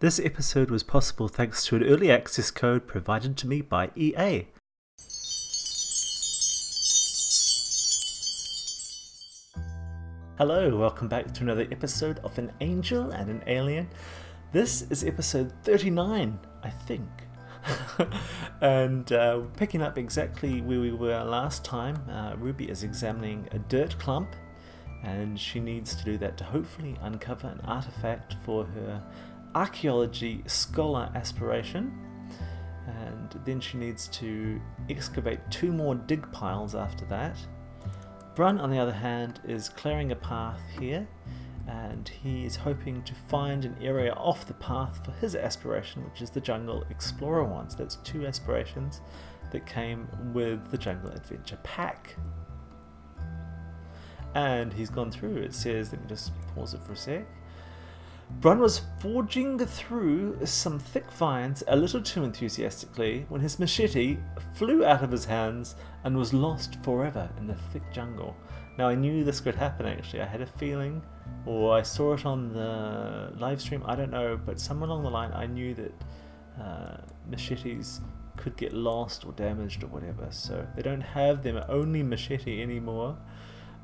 This episode was possible thanks to an early access code provided to me by EA. Hello, welcome back to another episode of An Angel and an Alien. This is episode 39, I think. And picking up exactly where we were last time, Ruby is examining a dirt clump, and she needs to do that to hopefully uncover an artifact for her archaeology scholar aspiration. And then she needs to excavate 2 more dig piles after that. Brun, on the other hand, is clearing a path here, and he is hoping to find an area off the path for his aspiration, which is the Jungle Explorer one. So that's 2 aspirations that came with the Jungle Adventure Pack. And he's gone through. It says, let me just pause it for a sec. Brun was forging through some thick vines a little too enthusiastically when his machete flew out of his hands and was lost forever in the thick jungle. Now, I knew this could happen actually. I had a feeling, or I saw it on the live stream, I don't know, but somewhere along the line I knew that machetes could get lost or damaged or whatever. So they don't have them only machete anymore.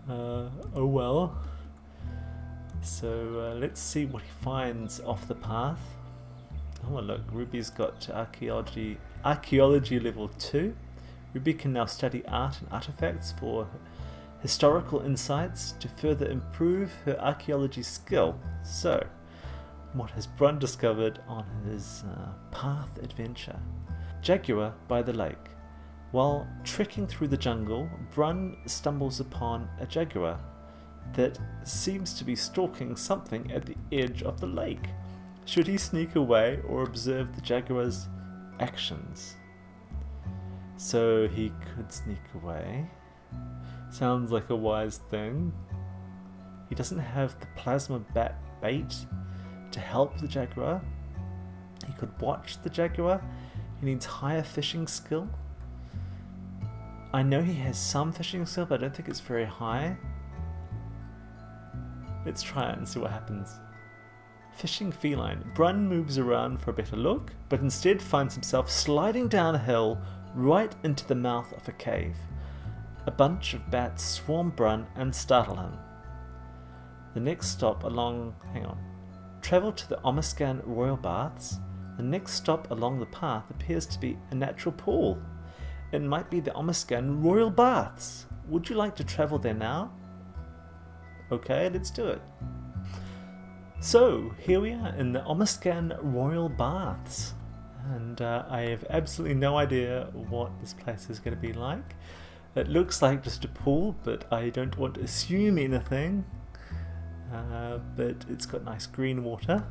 Oh well. So let's see what he finds off the path. Oh look, Ruby's got archaeology level 2. Ruby can now study art and artifacts for historical insights to further improve her archaeology skill. So, what has Brun discovered on his path adventure? Jaguar by the lake. While trekking through the jungle, Brun stumbles upon a jaguar that seems to be stalking something at the edge of the lake. Should he sneak away or observe the jaguar's actions? So he could sneak away. Sounds like a wise thing. He doesn't have the plasma bat bait to help the jaguar. He could watch the jaguar. He needs higher fishing skill. I know he has some fishing skill, but I don't think it's very high. Let's try it and see what happens. Fishing feline. Brun moves around for a better look, but instead finds himself sliding down a hill right into the mouth of a cave. A bunch of bats swarm Brun and startle him. The next stop along... Travel to the Omiscan Royal Baths. The next stop along the path appears to be a natural pool. It might be the Omiscan Royal Baths. Would you like to travel there now? Okay, let's do it. So, here we are in the Omiscan Royal Baths. And I have absolutely no idea what this place is going to be like. It looks like just a pool, but I don't want to assume anything. But it's got nice green water.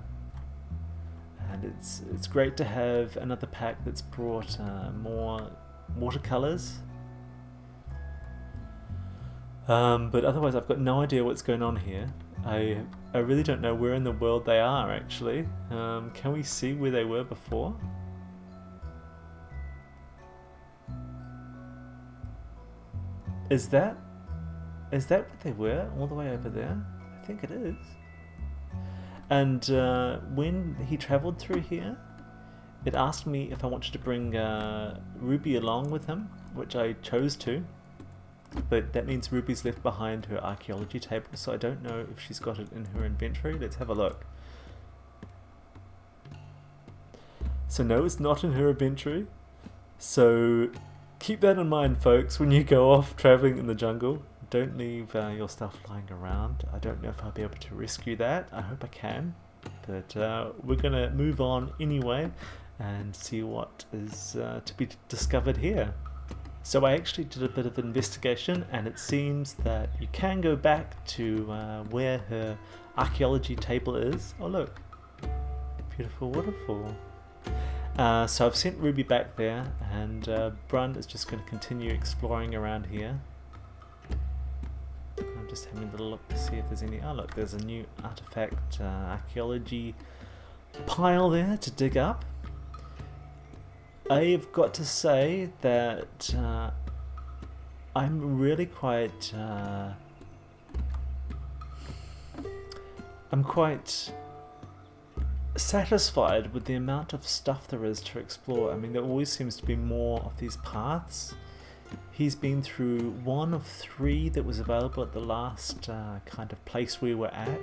And it's great to have another pack that's brought more watercolors. But otherwise I've got no idea what's going on here. I really don't know where in the world they are actually. Can we see where they were before? Is that where they were? All the way over there? I think it is. And when he travelled through here, it asked me if I wanted to bring Ruby along with him, which I chose to. But that means Ruby's left behind her archaeology table, so I don't know if she's got it in her inventory. Let's have a look. So no, it's not in her inventory. So keep that in mind, folks, when you go off traveling in the jungle. Don't leave your stuff lying around. I don't know if I'll be able to rescue that. I hope I can. But we're going to move on anyway and see what is to be discovered here. So I actually did a bit of investigation, and it seems that you can go back to where her archaeology table is. Oh look, beautiful waterfall. So I've sent Ruby back there, and Brun is just going to continue exploring around here. I'm just having a little look to see if there's any... Oh look, there's a new artifact archaeology pile there to dig up. I've got to say that I'm really quite I'm quite satisfied with the amount of stuff there is to explore. I mean, there always seems to be more of these paths. He's been through 1 of 3 that was available at the last kind of place we were at,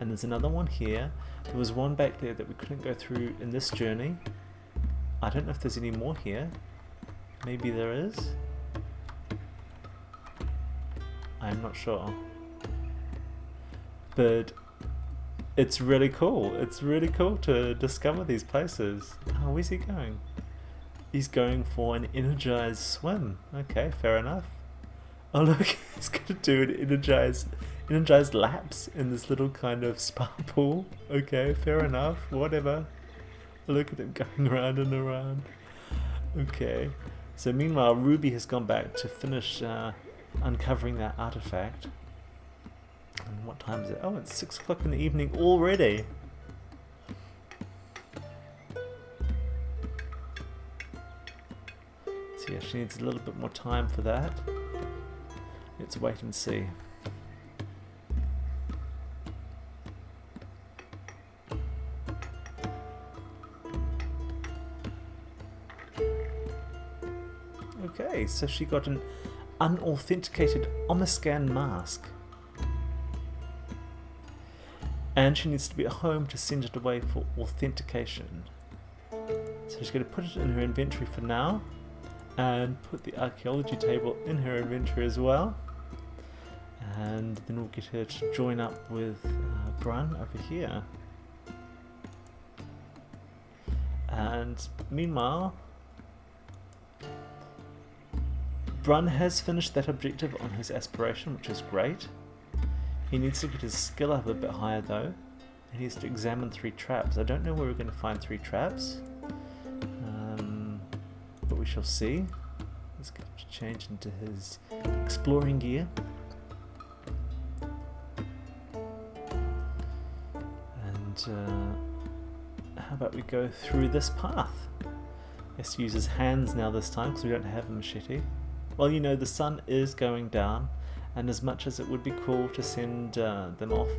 and there's another one here. There was one back there that we couldn't go through in this journey. I don't know if there's any more here. Maybe there is. I'm not sure. But it's really cool. It's really cool to discover these places. Oh, where's he going? He's going for an energized swim. Okay, fair enough. Oh look, he's gonna do an energized laps in this little kind of spa pool. Okay, fair enough. Whatever. Look at him going around and around. Okay. So meanwhile, Ruby has gone back to finish uncovering that artifact. And what time is it? Oh, it's 6 o'clock in the evening already. So yeah, she needs a little bit more time for that. Let's wait and see. Okay, so she got an unauthenticated Omascan mask. And she needs to be at home to send it away for authentication. So she's going to put it in her inventory for now, and put the archaeology table in her inventory as well. And then we'll get her to join up with Brun over here. And meanwhile, Brun has finished that objective on his aspiration, which is great. He needs to get his skill up a bit higher though. He needs to examine 3 traps. I don't know where we're going to find 3 traps, but we shall see. Let's get him to change into his exploring gear. And how about we go through this path? He has to use his hands now this time because we don't have a machete. Well, you know, the sun is going down, and as much as it would be cool to send them off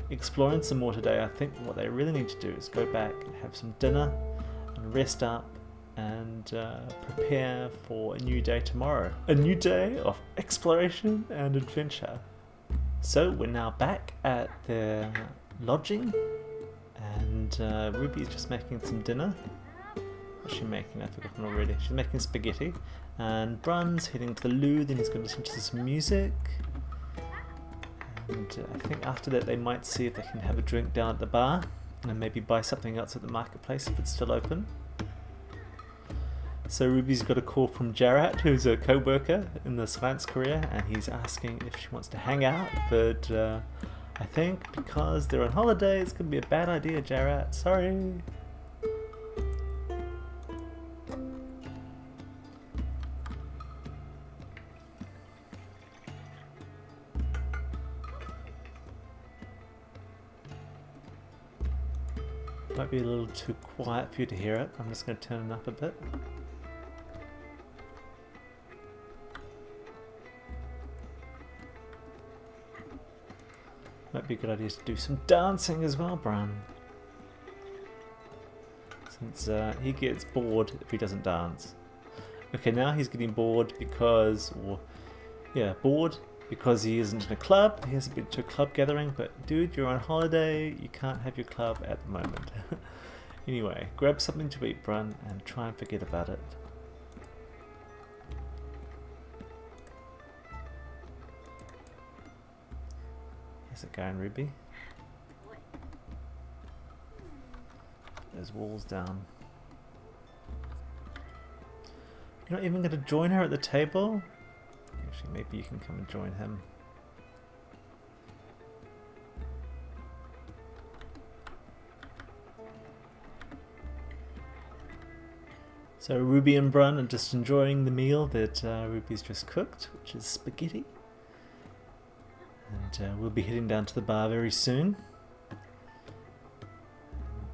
exploring some more today, I think what they really need to do is go back and have some dinner and rest up and prepare for a new day tomorrow. A new day of exploration and adventure. So we're now back at their lodging, and Ruby is just making some dinner. What's she making? I've forgotten already. She's making spaghetti. And Brun's heading to the loo, then he's going to listen to some music. And I think after that they might see if they can have a drink down at the bar, and maybe buy something else at the marketplace if it's still open. So Ruby's got a call from Jarat, who's a co-worker in the science career, and he's asking if she wants to hang out, but I think because they're on holiday it's going to be a bad idea, Jarat. Sorry. Might be a little too quiet for you to hear it. I'm just going to turn it up a bit. Might be a good idea to do some dancing as well, Brun. Since he gets bored if he doesn't dance. Okay, now he's getting bored because, bored because he isn't in a club. He hasn't been to a club gathering, but dude, you're on holiday, you can't have your club at the moment. Anyway, grab something to eat, Brun, and try and forget about it. How's it going, Ruby? Those walls down. You're not even going to join her at the table? Actually, maybe you can come and join him. So Ruby and Brun are just enjoying the meal that Ruby's just cooked, which is spaghetti. And we'll be heading down to the bar very soon.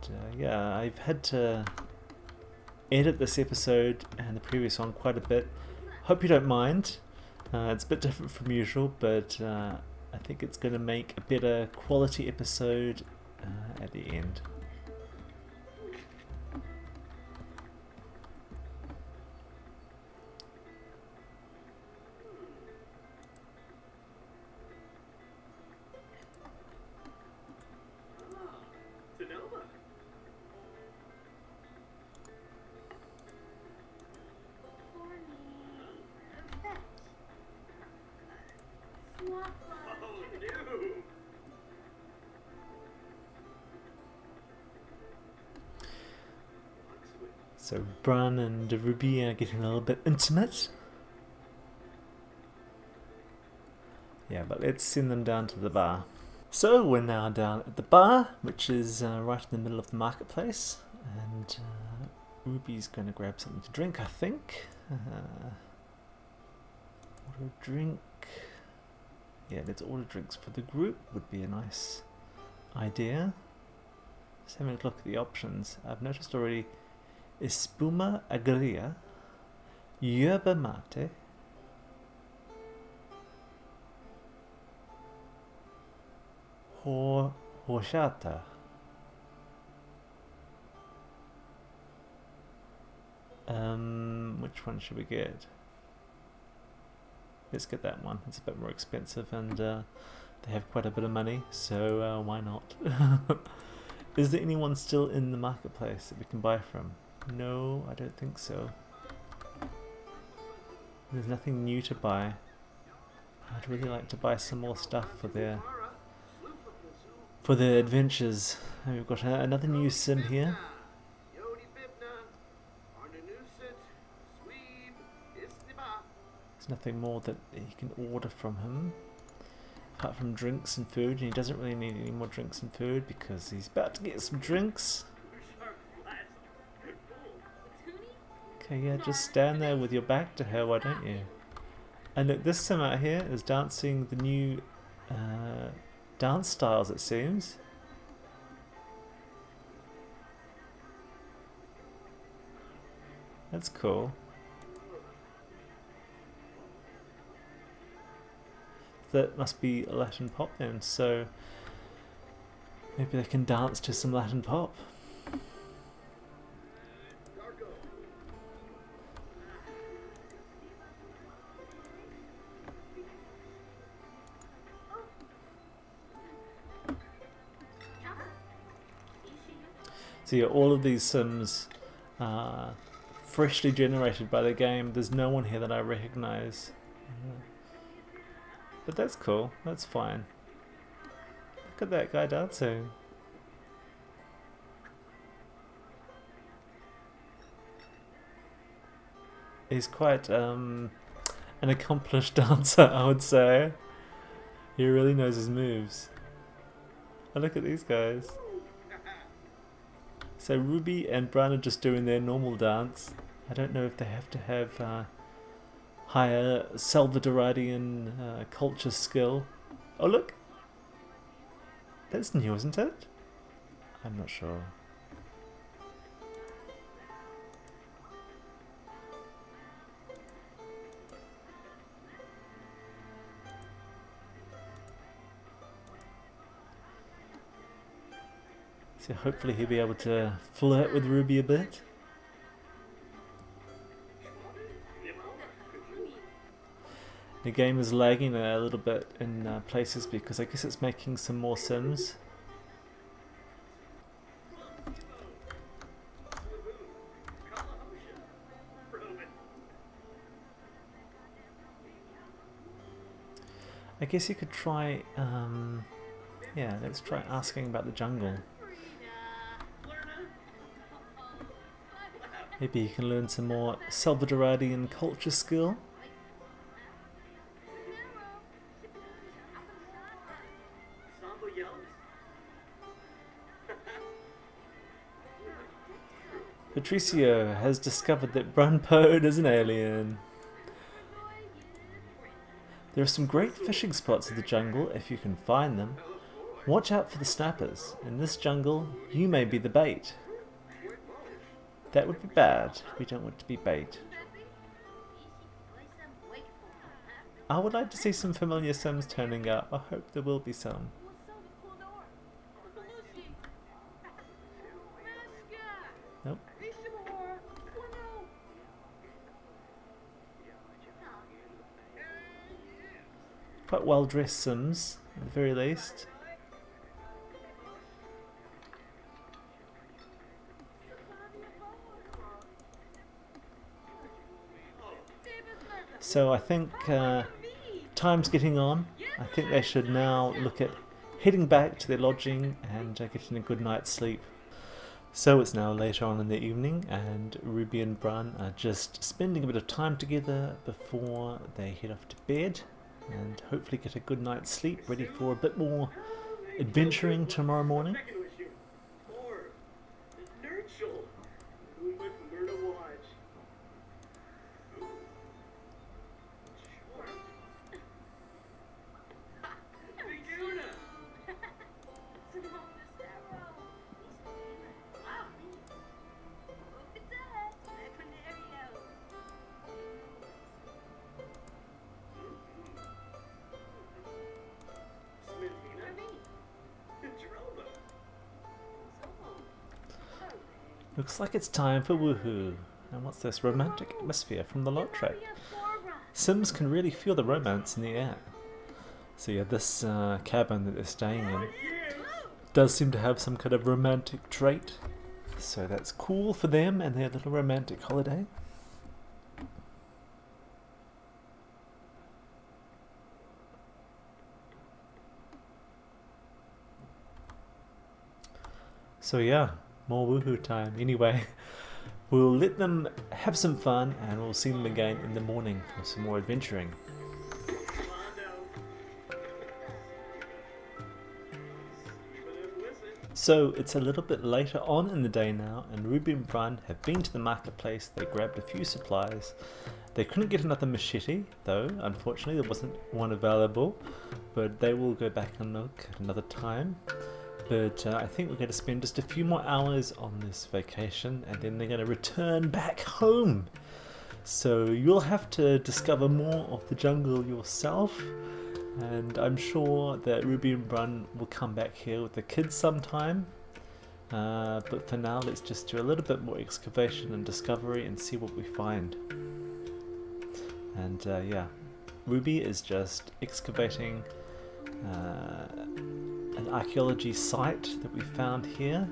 And yeah, I've had to edit this episode and the previous one quite a bit. Hope you don't mind. It's a bit different from usual, but I think it's going to make a better quality episode at the end. So Brun and Ruby are getting a little bit intimate. Yeah, but let's send them down to the bar. So we're now down at the bar, which is right in the middle of the marketplace, and Ruby's going to grab something to drink, I think. Order a drink. Yeah, let's order drinks for the group, would be a nice idea. Just having a look at the options. I've noticed already Espuma Agria, Yerba Mate, Horchata. Which one should we get? Let's get that one. It's a bit more expensive and they have quite a bit of money, so why not? Is there anyone still in the marketplace that we can buy from? No, I don't think so. There's nothing new to buy. I'd really like to buy some more stuff for their adventures. And we've got another new sim here. There's nothing more that you can order from him apart from drinks and food, and he doesn't really need any more drinks and food because he's about to get some drinks. Okay, yeah, just stand there with your back to her, why don't you? And look, this sim out here is dancing the new dance styles, it seems. That's cool. That must be Latin pop then, so maybe they can dance to some Latin pop. So yeah, all of these sims are freshly generated by the game. There's no one here that I recognize. But that's cool, that's fine. Look at that guy dancing. He's quite an accomplished dancer, I would say. He really knows his moves. Oh, look at these guys. So Ruby and Brun are just doing their normal dance. I don't know if they have to have higher Selvadoradian culture skill. Oh look! That's new, isn't it? I'm not sure. So hopefully he'll be able to flirt with Ruby a bit. The game is lagging a little bit in places because I guess it's making some more sims. I guess you could try, yeah, let's try asking about the jungle. Maybe you can learn some more Selvadoradian culture skill. Patricio has discovered that Brunpode is an alien. There are some great fishing spots in the jungle if you can find them. Watch out for the snappers. In this jungle, you may be the bait. That would be bad. We don't want to be bait. I would like to see some familiar sims turning up. I hope there will be some. Nope. Quite well dressed sims, at the very least. So I think time's getting on. I think they should now look at heading back to their lodging and getting a good night's sleep. So it's now later on in the evening, and Ruby and Brun are just spending a bit of time together before they head off to bed and hopefully get a good night's sleep, ready for a bit more adventuring tomorrow morning. Looks like it's time for woohoo. And what's this? Romantic atmosphere from the lot track. Sims can really feel the romance in the air. So yeah, this cabin that they're staying in does seem to have some kind of romantic trait. So that's cool for them and their little romantic holiday. So yeah, more woohoo time. Anyway, we'll let them have some fun and we'll see them again in the morning for some more adventuring. So it's a little bit later on in the day now, and Ruby and Brun have been to the marketplace. They grabbed a few supplies. They couldn't get another machete though, unfortunately there wasn't one available, but they will go back and look at another time. But I think we're going to spend just a few more hours on this vacation and then they're going to return back home. So you'll have to discover more of the jungle yourself, and I'm sure that Ruby and Brun will come back here with the kids sometime. But for now, let's just do a little bit more excavation and discovery and see what we find. And yeah, Ruby is just excavating an archaeology site that we found here,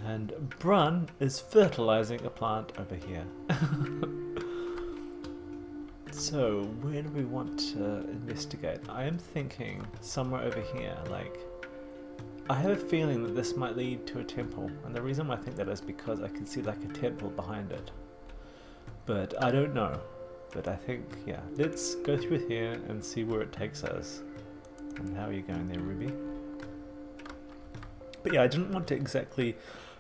and Brun is fertilizing a plant over here. So where do we want to investigate? I am thinking somewhere over here. Like, I have a feeling that this might lead to a temple, and the reason why I think that is because I can see like a temple behind it, but I don't know. But I think, yeah, let's go through here and see where it takes us. And how are you going there, Ruby? But yeah, I didn't want to exactly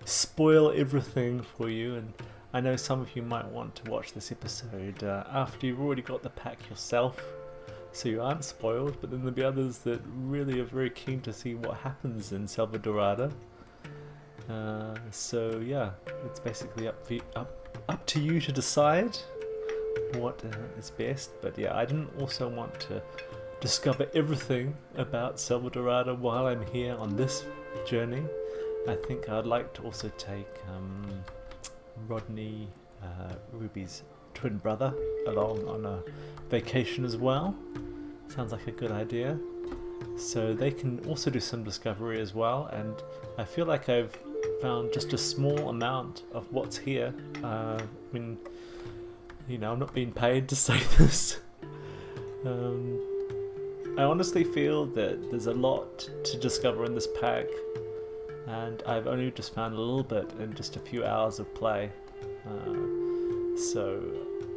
spoil everything for you, and I know some of you might want to watch this episode after you've already got the pack yourself, so you aren't spoiled, but then there'll be others that really are very keen to see what happens in Selvadorada. So yeah, it's basically up to you to decide what is best. But yeah, I didn't also want to discover everything about Selvadorada while I'm here on this journey. I think I'd like to also take Rodney, Ruby's twin brother, along on a vacation as well. Sounds like a good idea. So they can also do some discovery as well, and I feel like I've found just a small amount of what's here. I mean, you know, I'm not being paid to say this. I honestly feel that there's a lot to discover in this pack, and I've only just found a little bit in just a few hours of play. So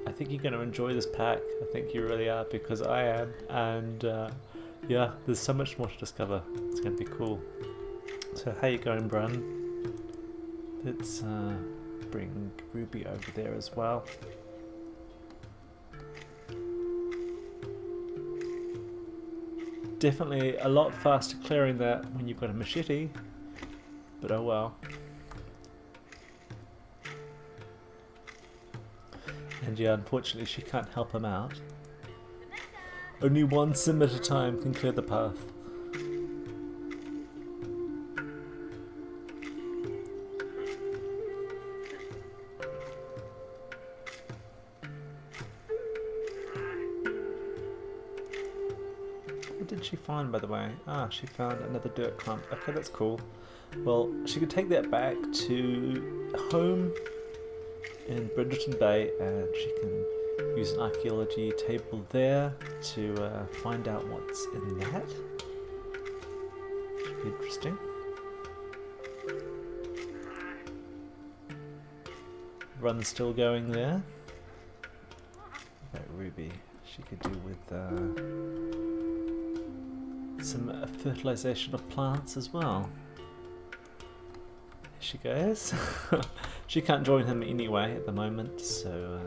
I think you're going to enjoy this pack. I think you really are, because I am. And yeah, there's so much more to discover. It's going to be cool. So how you going, Brun? Let's bring Ruby over there as well. Definitely a lot faster clearing that when you've got a machete, but oh well. And yeah, unfortunately she can't help him out. Only one sim at a time can clear the path. What did she find, by the way? Ah, she found another dirt clump. Okay, that's cool. Well, she could take that back to home in Bridgerton Bay, and she can use an archaeology table there to find out what's in that. Should be interesting. Run's still going there. That Ruby, she could do with some fertilization of plants as well. There she goes. She can't join him anyway at the moment, so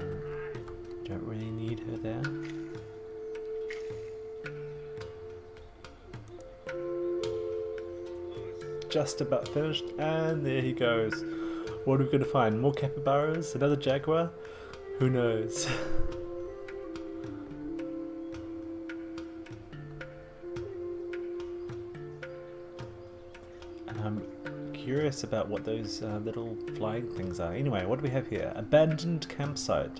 don't really need her there. Just about finished, and there he goes. What are we going to find? More capybaras? Another jaguar? Who knows? I'm curious about what those little flying things are. Anyway, what do we have here? Abandoned campsite.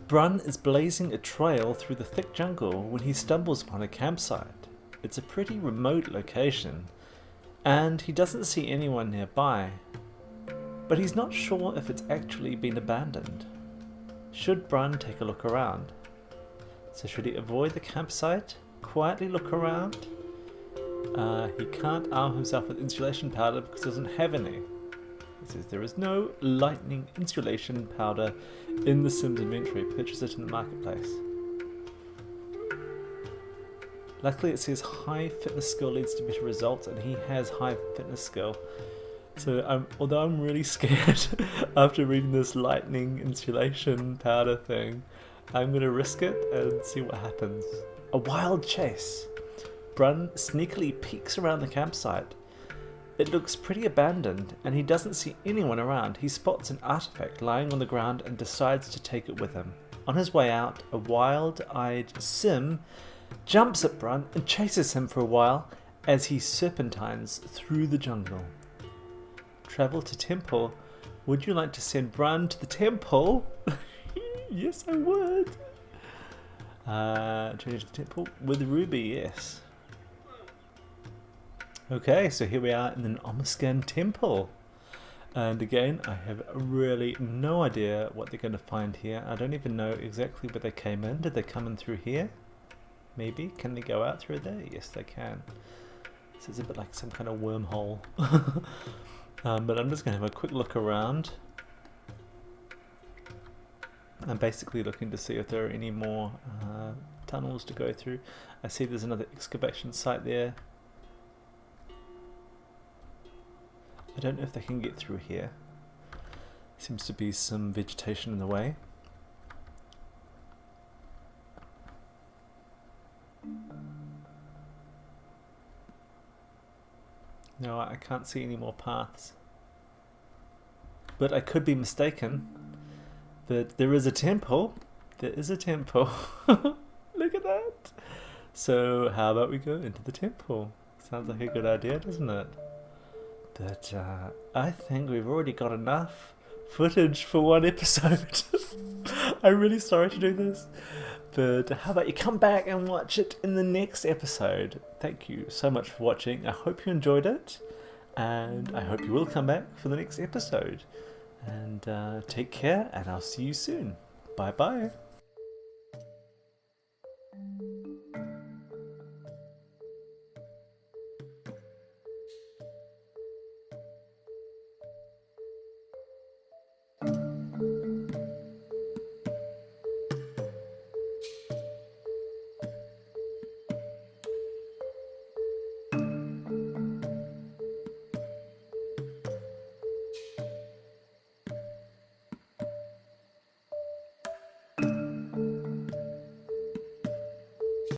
Brun is blazing a trail through the thick jungle when he stumbles upon a campsite. It's a pretty remote location, and he doesn't see anyone nearby. But he's not sure if it's actually been abandoned. Should Brun take a look around? So should he avoid the campsite? Quietly look around? He can't arm himself with insulation powder because he doesn't have any. It says there is no lightning insulation powder in the Sims inventory. Purchase it in the marketplace. Luckily it says high fitness skill leads to better results, and he has high fitness skill. So although I'm really scared after reading this lightning insulation powder thing, I'm going to risk it and see what happens. A wild chase. Brun sneakily peeks around the campsite. It looks pretty abandoned, and he doesn't see anyone around. He spots an artifact lying on the ground and decides to take it with him. On his way out, a wild-eyed Sim jumps at Brun and chases him for a while as he serpentines through the jungle. Travel to temple. Would you like to send Brun to the temple? Yes, I would. Change the temple with Ruby, yes. Okay, so here we are in an Omascan temple. And again, I have really no idea what they're going to find here. I don't even know exactly where they came in. Did they come in through here? Maybe. Can they go out through there? Yes, they can. This is a bit like some kind of wormhole. But I'm just going to have a quick look around. I'm basically looking to see if there are any more tunnels to go through. I see there's another excavation site there. I don't know if they can get through here. Seems to be some vegetation in the way. No, I can't see any more paths. But I could be mistaken. But there is a temple. There is a temple. Look at that. So how about we go into the temple? Sounds like a good idea, doesn't it? But I think we've already got enough footage for one episode. I'm really sorry to do this. But how about you come back and watch it in the next episode. Thank you so much for watching. I hope you enjoyed it. And I hope you will come back for the next episode. And take care, and I'll see you soon. Bye bye.